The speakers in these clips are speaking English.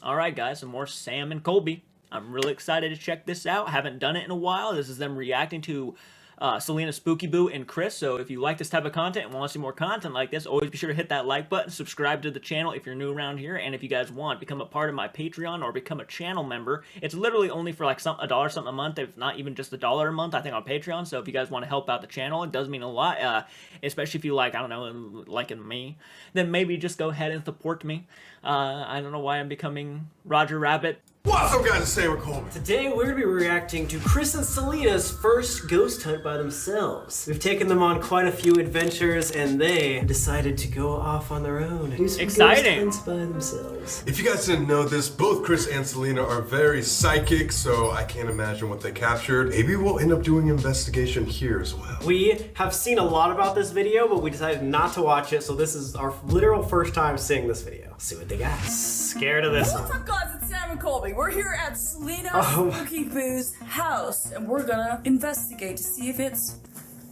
Alright guys, some more Sam and Colby. I'm really excited to check this out. Haven't done it in a while. This is them reacting to CelinaSpookyBoo and Chris. So if you like this type of content and want to see more content like this, always be sure to hit that like button, subscribe to the channel if you're new around here, and if you guys want, become a part of my Patreon or become a channel member. It's literally only for like $1 something a month, if not even just $1 a month, I think, on Patreon. So if you guys want to help out the channel, it does mean a lot, especially if you like, I don't know, liking me, then maybe just go ahead and support me. I don't know why I'm becoming Roger Rabbit. What's up, guys? It's Sam and Colby. Today we're going to be reacting to Chris and Celina's first ghost hunt by themselves. We've taken them on quite a few adventures and they decided to go off on their own and do some Exciting. ghost hunts by themselves. If you guys didn't know this, both Chris and Celina are very psychic, so I can't imagine what they captured. Maybe we'll end up doing an investigation here as well. We have seen a lot about this video, but we decided not to watch it, so this is our literal first time seeing this video. Let's see what they got. Scared of this one. What's up, guys? It's Sam and Colby. We're here at CelinaSpookyBoo's house, and we're gonna investigate to see if it's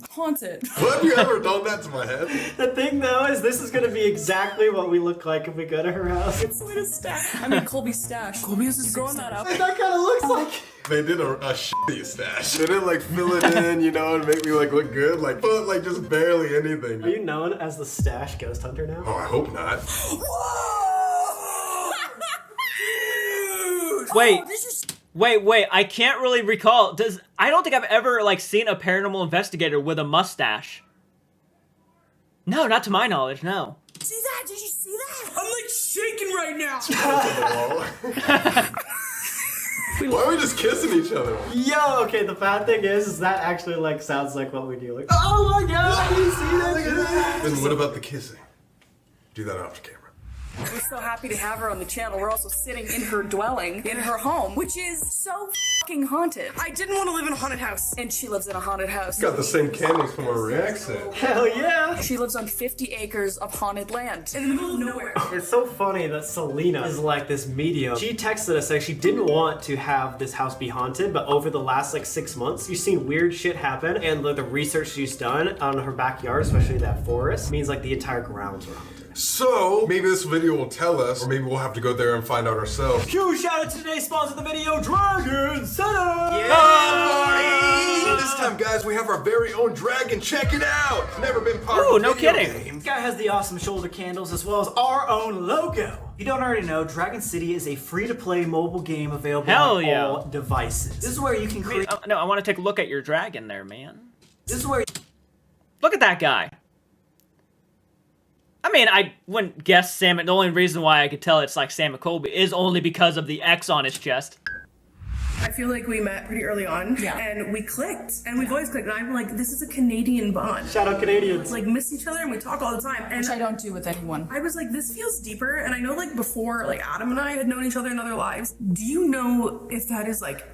haunted. What, have you ever done that to my head? The thing though is this is going to be exactly what we look like if we go to her house. It's Celina's stash. I mean, Colby's stash. Colby is growing that up. That kind of looks like... They did a shitty stash. They didn't like fill it in, you know, and make me like look good. Like, but like just barely anything. Are you known as the stash ghost hunter now? Oh, I hope not. Whoa! Dude! Wait. Oh, this is... Wait, I can't really recall. I don't think I've ever, like, seen a paranormal investigator with a mustache. No, not to my knowledge, no. See that? Did you see that? I'm like shaking right now. Why are we just kissing each other? Yo, okay, the bad thing is that actually, like, sounds like what we do. Like, oh my god, you see that? Then what about the kissing? Do that off camera. We're so happy to have her on the channel. We're also sitting in her dwelling, in her home, which is so fucking haunted. I didn't want to live in a haunted house. And she lives in a haunted house. Got the same candles from our react set. Hell yeah! She lives on 50 acres of haunted land in the middle of nowhere. It's so funny that Celina is like this medium. She texted us saying she didn't want to have this house be haunted, but over the last like 6 months, you've seen weird shit happen, and the research she's done on her backyard, especially that forest, means like the entire grounds are haunted. So, maybe this video will tell us, or maybe we'll have to go there and find out ourselves. Huge shout out to today's sponsor of the video, Dragon Center! Yeah! This time, guys, we have our very own dragon. Check it out! Never been part of a no video kidding. game. This guy has the awesome shoulder candles as well as our own logo. If you don't already know, Dragon City is a free-to-play mobile game available on all devices. This is where you can create... No, I want to take a look at your dragon there, man. This is where... Look at that guy. I mean, I wouldn't guess Sam. The only reason why I could tell it's like Sam and Colby is only because of the X on his chest. I feel like we met pretty early on, and we clicked, and we've always clicked, and I'm like, this is a Canadian bond. Shout out Canadians. Like, miss each other, and we talk all the time, and Which I don't do with anyone. I was like, this feels deeper, and I know, like, before, like, Adam and I had known each other in other lives. Do you know if that is, like,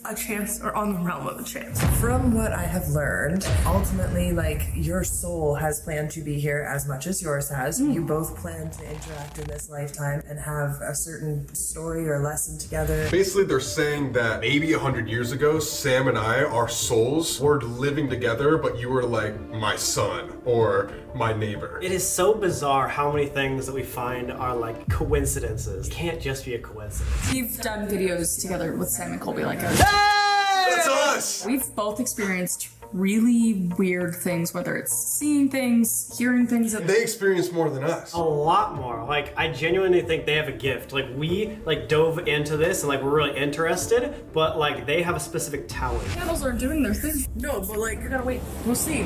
a chance or on the realm of a chance? From what I have learned, ultimately, like, your soul has planned to be here as much as yours has. You both plan to interact in this lifetime and have a certain story or lesson together. Basically, they're saying that maybe 100 years ago, Sam and I, our souls, were living together, but you were like my son or my neighbor. It is so bizarre how many things that we find are like coincidences. It can't just be a coincidence. We've done videos together with Sam and Colby like us. That's us! We've both experienced really weird things, whether it's seeing things, hearing things. They experience more than us. A lot more. Like, I genuinely think they have a gift. Like, we like dove into this and like we're really interested, but like they have a specific talent. Candles are doing their thing. No, but, like, We gotta wait. We'll see.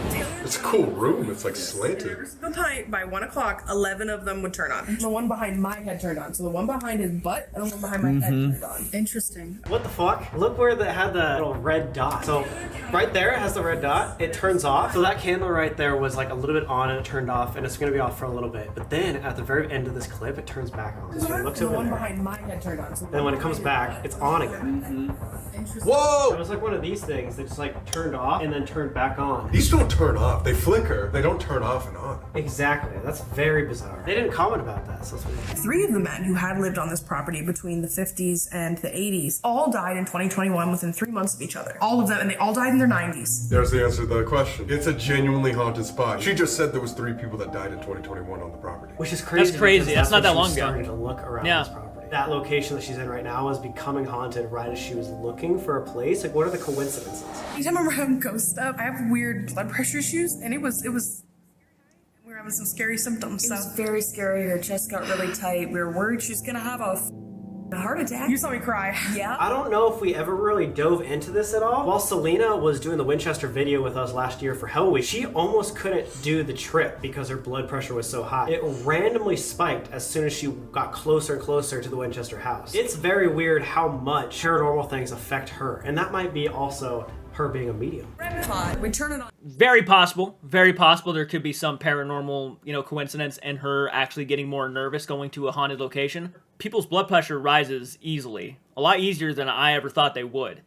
It's a cool room. It's like slanted. sometime by 1 o'clock, 11 of them would turn on. The one behind my head turned on, so the one behind his butt and the one behind my head turned on. Interesting. What the fuck? Look where that had the little red dot. So right there it has the red dot. It turns off. So that candle right there was like a little bit on and it turned off, and it's gonna be off for a little bit. But then at the very end of this clip, it turns back on. So it looks The over one there. behind my head turned on. So Then when it comes back, it's on again. Whoa! It was like one of these things that just like turned off and then turned back on. These don't turn off. They flicker. They don't turn off and on. Exactly. That's very bizarre. They didn't comment about that, so it's weird. 3 of the men who had lived on this property between the 50s and the 80s all died in 2021 within 3 months of each other. All of them, and they all died in their 90s. There's the answer to the question. It's a genuinely haunted spot. She just said there was 3 people that died in 2021 on the property. Which is crazy. That's crazy. because That's not when that long she ago. started to look around Yeah. this property. that location that she's in right now is becoming haunted right as she was looking for a place? Like, what are the coincidences? Anytime I'm around ghost stuff, I have weird blood pressure issues, and it was. We were having some scary symptoms. It was very scary. Her chest got really tight. We were worried she was gonna have a heart attack. You saw me cry. Yeah. I don't know if we ever really dove into this at all. While Celina was doing the Winchester video with us last year for Hell Week, she almost couldn't do the trip because her blood pressure was so high. It randomly spiked as soon as she got closer and closer to the Winchester house. It's very weird how much paranormal things affect her, and that might be also her being a medium. We turn it on. Very possible there could be some paranormal, coincidence and her actually getting more nervous going to a haunted location. People's blood pressure rises easily, a lot easier than I ever thought they would.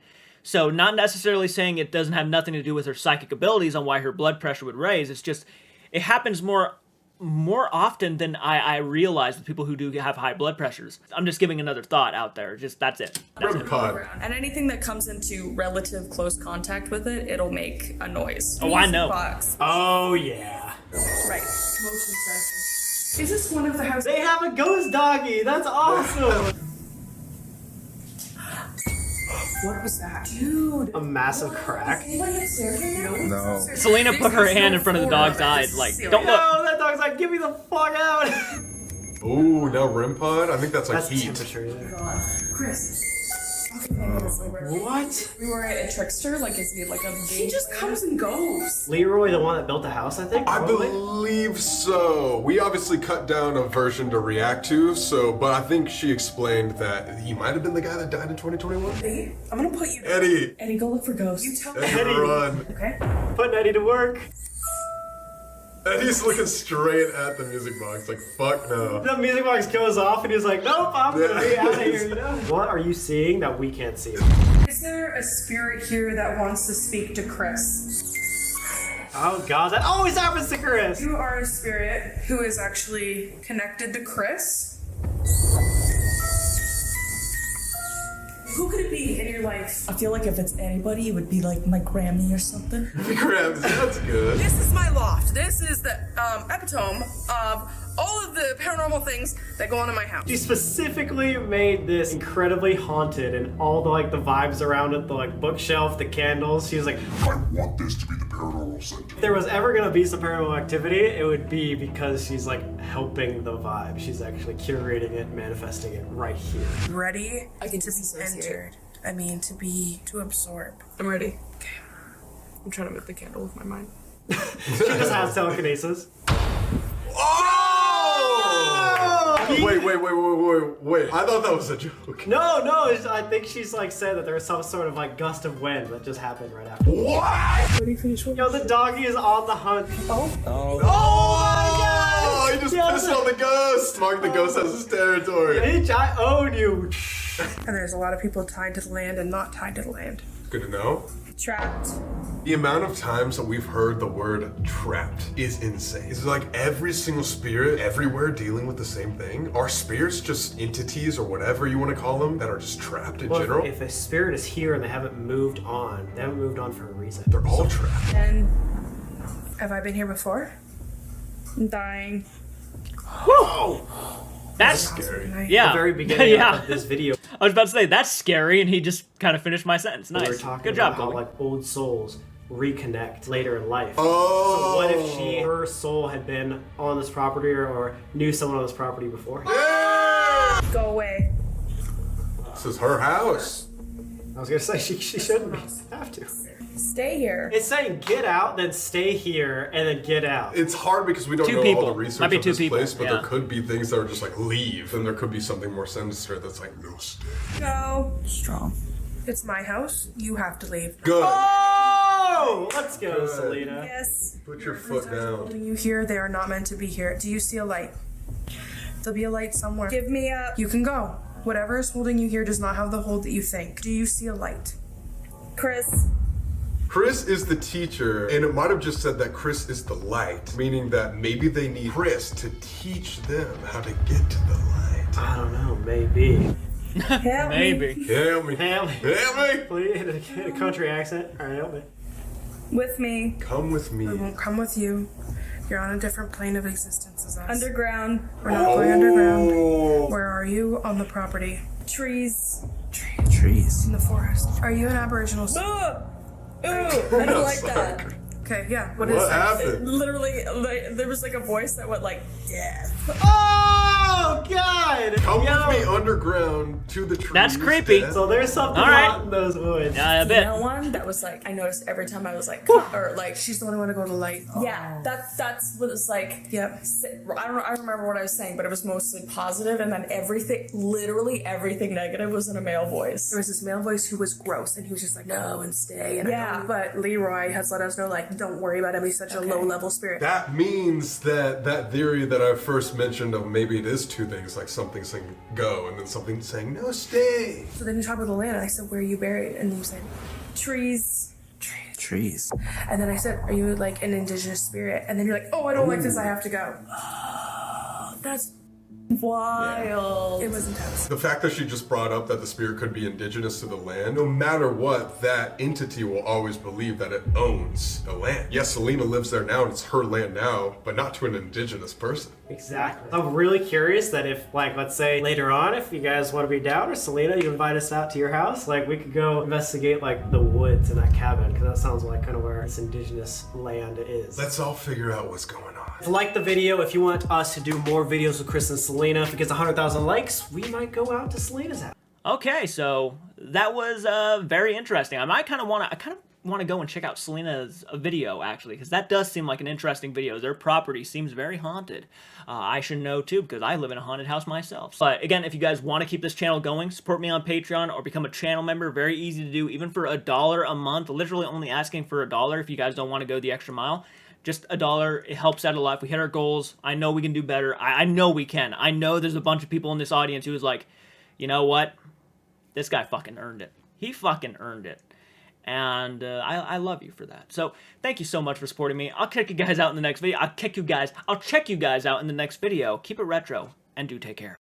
So not necessarily saying it doesn't have nothing to do with her psychic abilities on why her blood pressure would raise. It's just, it happens more often than I realize with people who do have high blood pressures. I'm just giving another thought out there. That's it. And anything that comes into relative close contact with it, it'll make a noise. Oh, I know. Oh, yeah. Right. Motion sensor. Is this one of the houses? They have a ghost doggy. That's awesome. What was that? Dude. A massive crack. No. Selena put her hand in front of the dog's eyes, like, don't look. No, that dog's like, get me the fuck out. Ooh, now REM pod? I think that's like That's heat. temperature there. Chris. What? We were a trickster, like is he like a He just comes and goes. Leroy, the one that built the house, I think? I probably? believe so. We obviously cut down a version to react to, but I think she explained that he might have been the guy that died in 2021. Eddie, I'm gonna put you. Eddie! Eddie, go look for ghosts. You tell me. Eddie, run. Okay. Putting Eddie to work. Eddie's looking straight at the music box, like, fuck no. The music box goes off and he's like, nope, I'm gonna be out of here, you know? What are you seeing that we can't see? Is there a spirit here that wants to speak to Chris? Oh god, that always happens to Chris! You are a spirit who is actually connected to Chris. Who could it be in your life? I feel like if it's anybody, it would be like my Grammy or something. Grabs, that's good. This is my loft. This is the epitome of all of the paranormal things that go on in my house. She specifically made this incredibly haunted and all the the vibes around it, the bookshelf, the candles. She was like, I want this to be the paranormal center. if there was ever gonna be some paranormal activity, it would be because she's helping the vibe. She's actually curating it, manifesting it right here. Ready? I can to just be be so entered. I mean, to absorb. I'm ready. Okay. I'm trying to move the candle with my mind. She just has telekinesis. Oh! Wait. I thought that was a joke. No, I think she's said that there was some sort of gust of wind that just happened right after. What? Ready, finish one? Yo, the doggy is on the hunt. Oh my god! He just pissed on the ghost! Mark the ghost as his territory. Bitch, I own you. And there's a lot of people tied to the land and not tied to the land. Good to know. Trapped. The amount of times that we've heard the word trapped is insane. It's like every single spirit everywhere dealing with the same thing. Are spirits just entities or whatever you want to call them that are just trapped in general? If a spirit is here and they haven't moved on for a reason. They're all trapped. And have I been here before? I'm dying. Whoa! That's Scary. yeah. At the very beginning yeah. of this video, I was about to say that's scary, and he just kind of finished my sentence. we were Nice. talking Good job, about Colby. how old souls reconnect later in life. Oh! So what if her soul had been on this property or knew someone on this property before? Yeah! Go away. This is her house. I was gonna say she shouldn't have to. Stay here. It's saying get out, then stay here, and then get out. It's hard because we don't Two know all people. the research Might be of two this people, place, but yeah. there could be things that are just leave, and there could be something more sinister that's no stay. Go. Strong. It's my house. You have to leave. Good. Oh! Let's go, Good. Selena. Yes. Put your foot down. Holding you here, they are not meant to be here. Do you see a light? There'll be a light somewhere. Give me a. You can go. Whatever is holding you here does not have the hold that you think. Do you see a light? Chris. Chris is the teacher, and it might have just said that Chris is the light, meaning that maybe they need Chris to teach them how to get to the light. I don't know, maybe. Help me. Maybe. Help me. Help me. Help me. Please, in a country accent. Alright, help me. With me. Come with me. I won't come with you. You're on a different plane of existence as us. Underground. We're not going underground. Where are you on the property? Trees. Trees. In the forest. Are you an Aboriginal? Ooh, I don't like that. Okay, yeah. What is What it? happened? Literally, like, there was like a voice that went like, death. Oh God! Come Yo. with me underground to the trees. That's creepy. Dad. So there's something All right. hot in those woods. Yeah, a bit. Female one that was like, I noticed every time I was like, or like, She's the one who wanted to go to light. yeah, that's what it's like. Yep. I don't remember what I was saying, but it was mostly positive, and then everything, literally everything negative, was in a male voice. There was this male voice who was gross, and he was just like, no, and stay. And Yeah. but Leroy has let us know, like, don't worry about him. He's such a low-level spirit. That means that theory that I first mentioned of maybe it is two things, like something saying go and then something saying no, stay. So then you talk about the land, and I said, where are you buried? And you said, Trees. Trees. and then I said, are you like an indigenous spirit? And then you're like, oh, I don't like this. I have to go. That's wild. It was intense. The fact that she just brought up that the spirit could be indigenous to the land, no matter what, that entity will always believe that it owns the land. Yes, Selena lives there now and it's her land now, but not to an indigenous person. Exactly. I'm really curious that if, like, let's say later on, if you guys want to be down, or Selena, you invite us out to your house, like, we could go investigate, like, the woods in that cabin, because that sounds like kind of where this indigenous land is. Let's all figure out what's going on. Like the video, if you want us to do more videos with Chris and Selena, if it gets 100,000 likes, we might go out to Selena's house. Okay, so that was very interesting. I kind of want to go and check out Selena's video, actually, because that does seem like an interesting video. Their property seems very haunted. I should know, too, because I live in a haunted house myself. But, again, if you guys want to keep this channel going, support me on Patreon or become a channel member. Very easy to do, even for $1 a month. Literally only asking for $1 if you guys don't want to go the extra mile. Just $1, it helps out a lot. If we hit our goals, I know we can do better. I know we can. I know there's a bunch of people in this audience who is like, you know what? This guy fucking earned it. He fucking earned it. And I love you for that. So thank you so much for supporting me. I'll check you guys out in the next video. I'll check you guys out in the next video. Keep it retro and do take care.